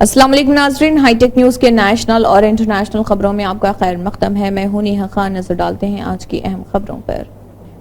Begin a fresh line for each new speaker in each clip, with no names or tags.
अस्सलाम वालेकुम नाज़रीन, हाईटेक न्यूज़ के नेशनल और इंटरनेशनल खबरों में आपका खैर मक़दम है। मैं हूं नेहा खान। नजर डालते हैं आज की अहम खबरों पर।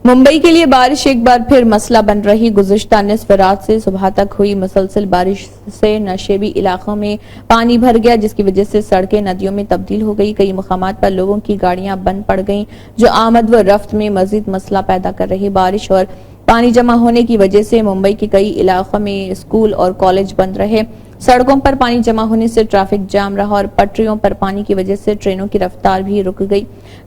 मुंबई के लिए बारिश एक बार फिर मसला बन रही। गुज़िश्ता निस्फ़ रात से सुबह तक हुई मुसलसल बारिश से नशेबी इलाकों में पानी भर गया, जिसकी वजह से सड़कें नदियों में तब्दील हो गई। कई मुकामात पर लोगों की गाड़ियां बंद पड़ गईं, जो आमद व रफ्त में मजीद मसला पैदा कर रही। बारिश और पानी जमा होने की वजह से मुंबई के कई इलाकों में स्कूल और कॉलेज बंद रहे। सड़कों पर पानी जमा होने से ट्रैफिक जाम रहा और पटरियों पर पानी की वजह से ट्रेनों की रफ्तार भी रुक गई।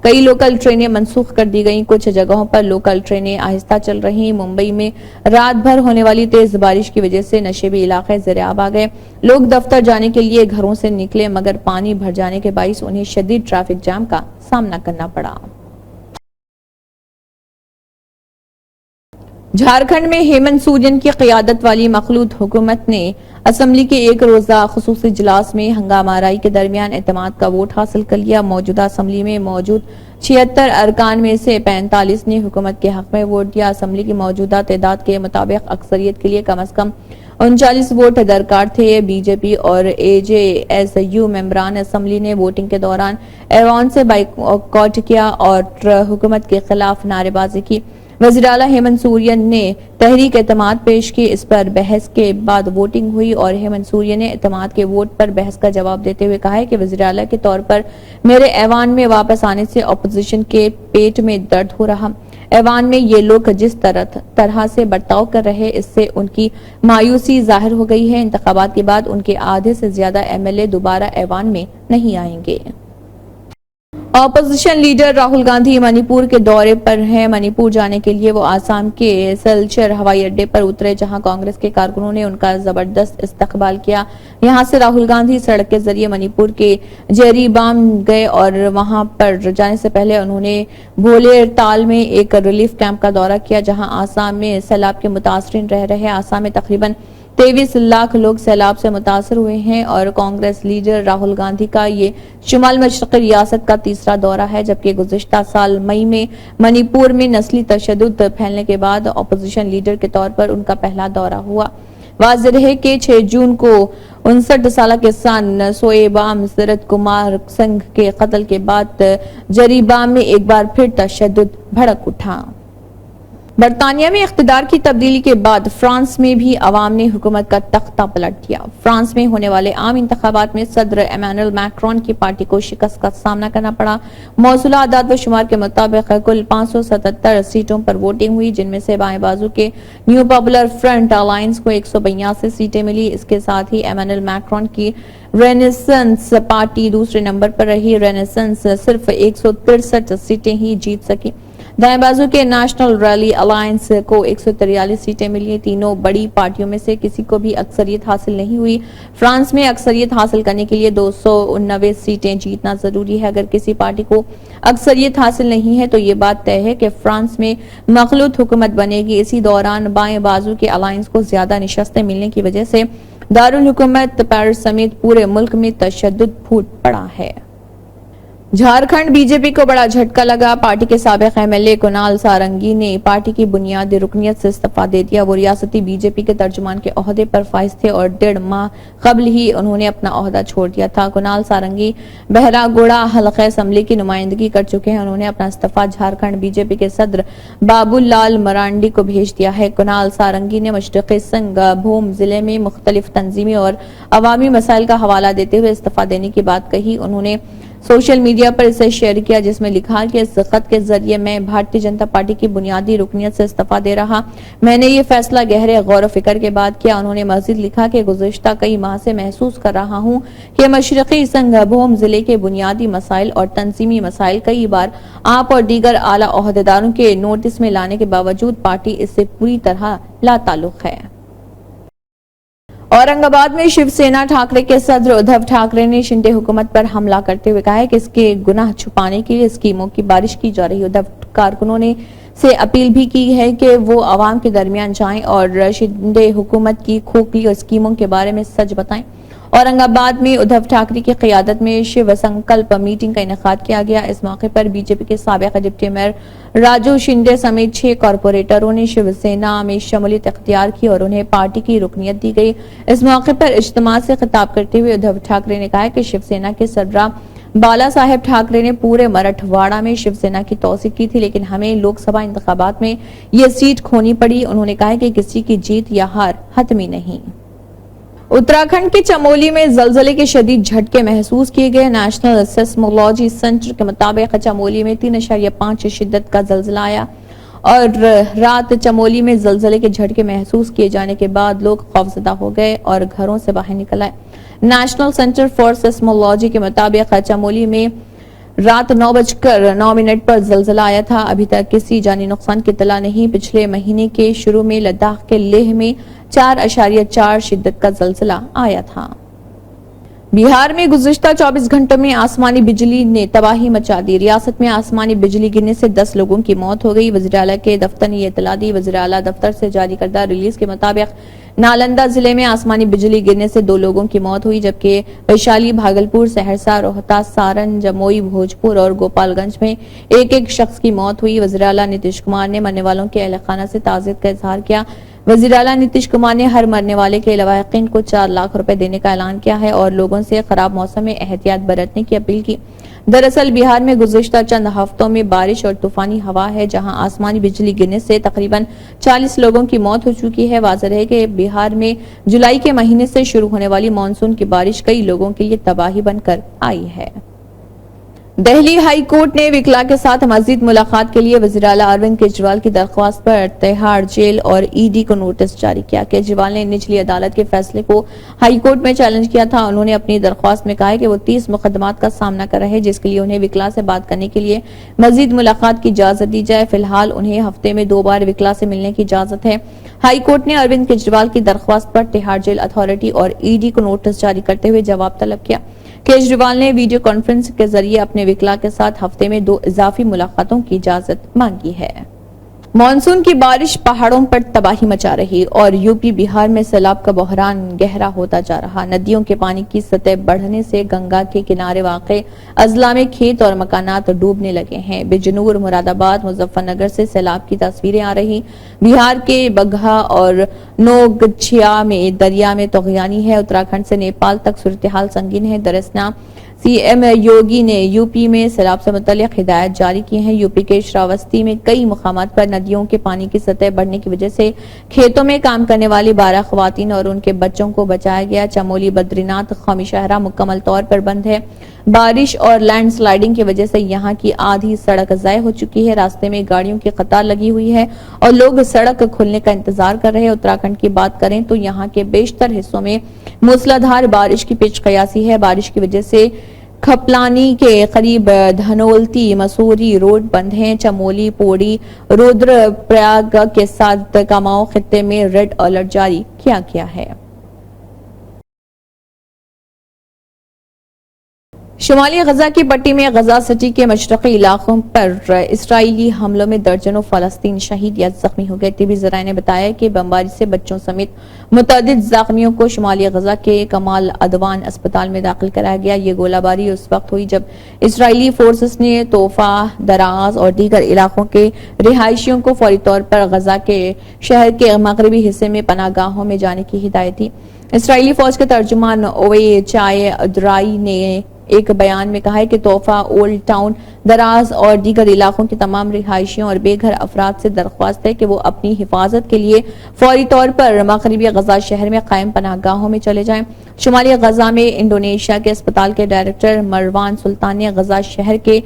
कई लोकल ट्रेनें मनसूख कर दी गईं। कुछ जगहों पर लोकल ट्रेनें आहिस्ता चल रही। मुंबई में रात भर होने वाली तेज बारिश की वजह से नशेबी इलाके ज़ेर-आब आ गए। लोग दफ्तर जाने के लिए घरों से निकले, मगर पानी भर जाने के बाइस उन्हें शदीद ट्रैफिक जाम का सामना करना पड़ा। झारखंड में हेमंत सोरेन की क़ियादत वाली मखलूत हुकूमत ने असम्बली के एक रोजा खुसूसी इजलास में हंगामाराई के दरमियान एतमाद का वोट हासिल कर लिया। मौजूदा असम्बली में मौजूद 76 अरकान में से 45 ने हुकूमत के हक में वोट दिया। असम्बली की मौजूदा तादाद के मुताबिक अक्सरियत के लिए कम अज कम 39 वोट दरकार थे। बीजेपी और एजेएसयू मेंबरान असम्बली ने वोटिंग के दौरान ऐवान से बाइकआउट किया और हुकूमत के खिलाफ नारेबाजी की। वज़ीर आला हेमंत सोरेन ने तहरीक एतमाद पेश की। इस पर बहस के बाद वोटिंग हुई और हेमंत सोरेन ने एतमाद के वोट पर बहस का जवाब देते हुए कहा है कि वज़ीर आला के तौर पर मेरे ऐवान में वापस आने से अपोजिशन के पेट में दर्द हो रहा। ऐवान में ये लोग जिस तरह से बर्ताव कर रहे, इससे उनकी मायूसी जाहिर हो गई है। इंतखाबात के बाद उनके आधे से ज्यादा एमएलए दोबारा ऐवान में नहीं आएंगे। अपोजिशन लीडर राहुल गांधी मणिपुर के दौरे पर हैं। मणिपुर जाने के लिए वो आसाम के सिलचर हवाई अड्डे पर उतरे, जहां कांग्रेस के कारकुनों ने उनका जबरदस्त इस्तकबाल किया। यहां से राहुल गांधी सड़क के जरिए मणिपुर के जेरीबाम गए और वहां पर जाने से पहले उन्होंने भोलेताल में एक रिलीफ कैंप का दौरा किया, जहां आसाम में सैलाब के मुतासरीन रह रहे। आसाम में तकरीबन 23 लाख लोग सैलाब से मुतासर हुए हैं और कांग्रेस लीडर राहुल गांधी का ये शुमाल मशरक़ी रियासत का तीसरा दौरा है, जबकि गुज़िश्ता साल मई में मणिपुर में नस्ली तशद्दुद फैलने के बाद अपोजिशन लीडर के तौर पर उनका पहला दौरा हुआ। वाज़ेह है कि 6 जून को 59 साल किसान सोएबाम शरद कुमार सिंह के कत्ल के बाद जरीबाम में एक बार फिर तशद्दुद भड़क उठा। बरतानिया में इख्तिदार की तब्दीली के बाद फ्रांस में भी अवाम ने हुकूमत का तख्ता पलट दिया। फ्रांस में होने वाले आम इंतखाबात में सदर इमैनुअल मैक्रोन की पार्टी को शिकस्त का सामना करना पड़ा। मौसूला आदाद व शुमार के मुताबिक कुल 577 सीटों पर वोटिंग हुई, जिनमें से बाएं बाजू के न्यू पॉपुलर फ्रंट अलायंस को 182 सीटें मिली। इसके साथ ही इमैनुअल मैक्रोन की रेनेसेंस पार्टी दूसरे नंबर पर रही। रेनेसेंस सिर्फ 163 सीटें ही जीत सकी। दाएं बाजू के नेशनल रैली अलायंस को 143 सीटें मिली। तीनों बड़ी पार्टियों में से किसी को भी अक्सरियत हासिल नहीं हुई। फ्रांस में अक्सरियत हासिल करने के लिए 299 सीटें जीतना जरूरी है। अगर किसी पार्टी को अक्सरियत हासिल नहीं है तो ये बात तय है कि फ्रांस में मखलूत हुकूमत बनेगी। इसी दौरान बाएं बाजू के अलायंस को ज्यादा निशस्तें मिलने की वजह से दारुल हुकूमत पेरिस समेत पूरे मुल्क में तशद्दुद फूट पड़ा है। झारखंड बीजेपी को बड़ा झटका लगा। पार्टी के साबिक एमएलए कुणाल सारंगी ने पार्टी की बुनियादी रुकनियत से इस्तीफा दे दिया। वो रियासती बीजेपी के तर्जुमान के ओहदे पर फाइज थे और 1.5 माह कबल ही उन्होंने अपना ओहदा छोड़ दिया था। कुणाल सारंगी बहरागोड़ा हल्के असम्बली की नुमाइंदगी कर चुके हैं। उन्होंने अपना इस्तीफा झारखंड बीजेपी के सदर बाबूलाल मरांडी को भेज दिया है। कुणाल सारंगी ने मशरक़ी सिंहभूम जिले में मुख्तलिफ तंजीमी और अवामी मसाइल का हवाला देते हुए इस्तीफा देने की बात कही। उन्होंने सोशल मीडिया पर इसे शेयर किया, जिसमें लिखा कि इस खत के जरिए मैं भारतीय जनता पार्टी की बुनियादी रुकनियत से इस्तीफा दे रहा। मैंने ये फैसला गहरे गौर फिक्र के बाद किया। उन्होंने मजीद लिखा कि गुज़िश्ता कई माह से महसूस कर रहा हूं कि मशरक़ी सिंहभूम जिले के बुनियादी मसाइल और तंजीमी मसाइल कई बार आप और दीगर आला ओहदेदारों के नोटिस में लाने के बावजूद पार्टी इससे पूरी तरह लाताल्लुक है। औरंगाबाद में शिवसेना ठाकरे के सदर उद्धव ठाकरे ने शिंदे हुकूमत पर हमला करते हुए कहा है कि इसके गुनाह छुपाने के लिए स्कीमों की बारिश की जा रही। उद्धव कारकुनों ने से अपील भी की है कि वो आवाम के दरमियान जाएं और शिंदे हुकूमत की खोखली और स्कीमों के बारे में सच बताएं। اورنگ آباد میں ادھو ٹھاکرے کی قیادت میں شیو سنکلپ میٹنگ کا انعقاد کیا گیا۔ اس موقع پر بی جے پی کے سابق ڈپٹی میئر راجو شنڈے سمیت 6 کارپوریٹروں نے شیو سینا میں شمولیت اختیار کی اور انہیں پارٹی کی رکنیت دی گئی۔ اس موقع پر اجتماع سے خطاب کرتے ہوئے ادھو ٹھاکرے نے کہا کہ شیو سینا کے سربراہ بالا صاحب ٹھاکرے نے پورے مراٹھواڑہ میں شیو سینا کی توثیق کی تھی، لیکن ہمیں لوک سبھا انتخابات میں یہ سیٹ کھونی پڑی۔ انہوں نے کہا کہ کسی کی جیت یا ہار حتمی نہیں۔ اتراکھنڈ کے چمولی میں زلزلے کے شدید جھٹکے محسوس کیے گئے۔ نیشنل سیسمولوجی سینٹر کے مطابق چمولی میں 3.5 شدت کا زلزلہ آیا اور رات چمولی میں زلزلے کے جھٹکے محسوس کیے جانے کے بعد لوگ خوفزدہ ہو گئے اور گھروں سے باہر نکل آئے۔ نیشنل سینٹر فار سیسمولوجی کے مطابق چمولی میں رات 9:09 پر زلزلہ آیا تھا۔ ابھی تک کسی جانی نقصان کی اطلاع نہیں۔ پچھلے مہینے کے شروع میں لداخ کے لیہ میں 4.4 شدت کا زلزلہ آیا تھا۔ بہار میں گزشتہ 24 گھنٹوں میں آسمانی بجلی نے تباہی مچا دی۔ ریاست میں آسمانی بجلی گرنے سے 10 لوگوں کی موت ہو گئی۔ وزیر اعلیٰ کے دفتر نے یہ اطلاع دی۔ وزیر اعلیٰ دفتر سے جاری کردہ ریلیز کے مطابق نالندہ ضلع میں آسمانی بجلی گرنے سے 2 لوگوں کی موت ہوئی، جبکہ ویشالی، بھاگلپور، سہرسہ، روہتاس، سارن، جموئی، بھوجپور اور گوپال گنج میں ایک شخص کی موت ہوئی۔ وزیر اعلیٰ نتیش کمار نے مرنے والوں کے اہل خانہ سے تعزیت کا اظہار کیا۔ وزیر اعلیٰ نتیش کمار نے ہر مرنے والے کے لواحقین کو 4 لاکھ روپے دینے کا اعلان کیا ہے اور لوگوں سے خراب موسم میں احتیاط برتنے کی اپیل کی۔ دراصل بہار میں گزشتہ چند ہفتوں میں بارش اور طوفانی ہوا ہے، جہاں آسمانی بجلی گرنے سے تقریباً 40 لوگوں کی موت ہو چکی ہے۔ واضح ہے کہ بہار میں جولائی کے مہینے سے شروع ہونے والی مانسون کی بارش کئی لوگوں کے لیے تباہی بن کر آئی ہے۔ دہلی ہائی کورٹ نے وکلا کے ساتھ مزید ملاقات کے لیے وزیر اعلیٰ اروند کیجریوال کی درخواست پر تہاڑ جیل اور ای ڈی کو نوٹس جاری کیا۔ کیجریوال نے نچلی عدالت کے فیصلے کو ہائی کورٹ میں چیلنج کیا تھا۔ انہوں نے اپنی درخواست میں کہا کہ وہ 30 مقدمات کا سامنا کر رہے ہیں، جس کے لیے انہیں وکلا سے بات کرنے کے لیے مزید ملاقات کی اجازت دی جائے۔ فی الحال انہیں ہفتے میں 2 بار وکلا سے ملنے کی اجازت ہے۔ ہائی کورٹ نے اروند کیجریوال کی درخواست پر تہاڑ جیل اتھارٹی اور ای ڈی کو نوٹس جاری کرتے ہوئے جواب طلب کیا۔ کیجریوال نے ویڈیو کانفرنس کے ذریعے اپنے وکلا کے ساتھ ہفتے میں 2 اضافی ملاقاتوں کی اجازت مانگی ہے۔ مانسون کی بارش پہاڑوں پر تباہی مچا رہی اور یوپی بہار میں سیلاب کا بحران گہرا ہوتا جا رہا۔ ندیوں کے پانی کی سطح بڑھنے سے گنگا کے کنارے واقع اضلاع میں کھیت اور مکانات ڈوبنے لگے ہیں۔ بجنور، مراد آباد، مظفر نگر سے سیلاب کی تصویریں آ رہی۔ بہار کے بگہا اور نوگچھیا میں دریا میں طغیانی ہے۔ اتراکھنڈ سے نیپال تک صورتحال سنگین ہے۔ درسنا سی ایم یوگی نے یوپی میں سیلاب سے متعلق ہدایات جاری کی ہیں۔ یوپی کے شراوستی میں کئی مقامات پر ندیوں کے پانی کی سطح بڑھنے کی وجہ سے کھیتوں میں کام کرنے والی 12 خواتین اور ان کے بچوں کو بچایا گیا۔ چمولی بدری ناتھ قومی شاہراہ مکمل طور پر بند ہے۔ بارش اور لینڈ سلائیڈنگ کی وجہ سے یہاں کی آدھی سڑک ضائع ہو چکی ہے۔ راستے میں گاڑیوں کی قطار لگی ہوئی ہے اور لوگ سڑک کھلنے کا انتظار کر رہے ہیں۔ اتراکھنڈ کی بات کریں تو یہاں کے بیشتر حصوں میں موسلادھار بارش کی پیش قیاسی ہے۔ بارش کی وجہ سے کھپلانی کے قریب دھنولتی مسوری روڈ بند ہیں۔ چمولی، پوڑی، رودر پریاگ کے ساتھ کماؤں خطے میں ریڈ الرٹ جاری کیا گیا ہے۔ شمالی غزہ کی پٹی میں غزہ سٹی کے مشرقی علاقوں پر اسرائیلی حملوں میں درجنوں فلسطینی شہید یا زخمی ہو گئے۔ طبی ذرائع نے بتایا کہ بمباری سے بچوں سمیت متعدد زخمیوں کو شمالی غزہ کے کمال عدوان اسپتال میں داخل کرایا گیا۔ یہ گولہ باری اس وقت ہوئی جب اسرائیلی فورسز نے توفا، دراز اور دیگر علاقوں کے رہائشیوں کو فوری طور پر غزہ کے شہر کے مغربی حصے میں پناہ گاہوں میں جانے کی ہدایت دی۔ اسرائیلی فوج کے ترجمان اوے چائے ادرائی نے ایک بیان میں کہا ہے کہ توفا، اولڈ ٹاؤن، دراز اور دیگر علاقوں کے تمام رہائشیوں اور بے گھر افراد سے درخواست ہے کہ وہ اپنی حفاظت کے لیے فوری طور پر مغربی غزہ شہر میں قائم پناہ گاہوں میں چلے جائیں۔ شمالی غزہ میں انڈونیشیا کے اسپتال کے ڈائریکٹر مروان سلطان نے غزہ شہر کے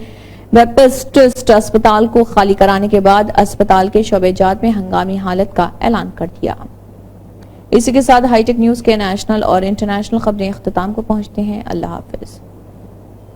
بیپٹسٹ اسپتال کو خالی کرانے کے بعد اسپتال کے شعبہ جات میں ہنگامی حالت کا اعلان کر دیا۔ اسی کے ساتھ ہائی ٹیک نیوز کے نیشنل اور انٹرنیشنل خبریں اختتام کو پہنچتے ہیں۔ اللہ حافظ۔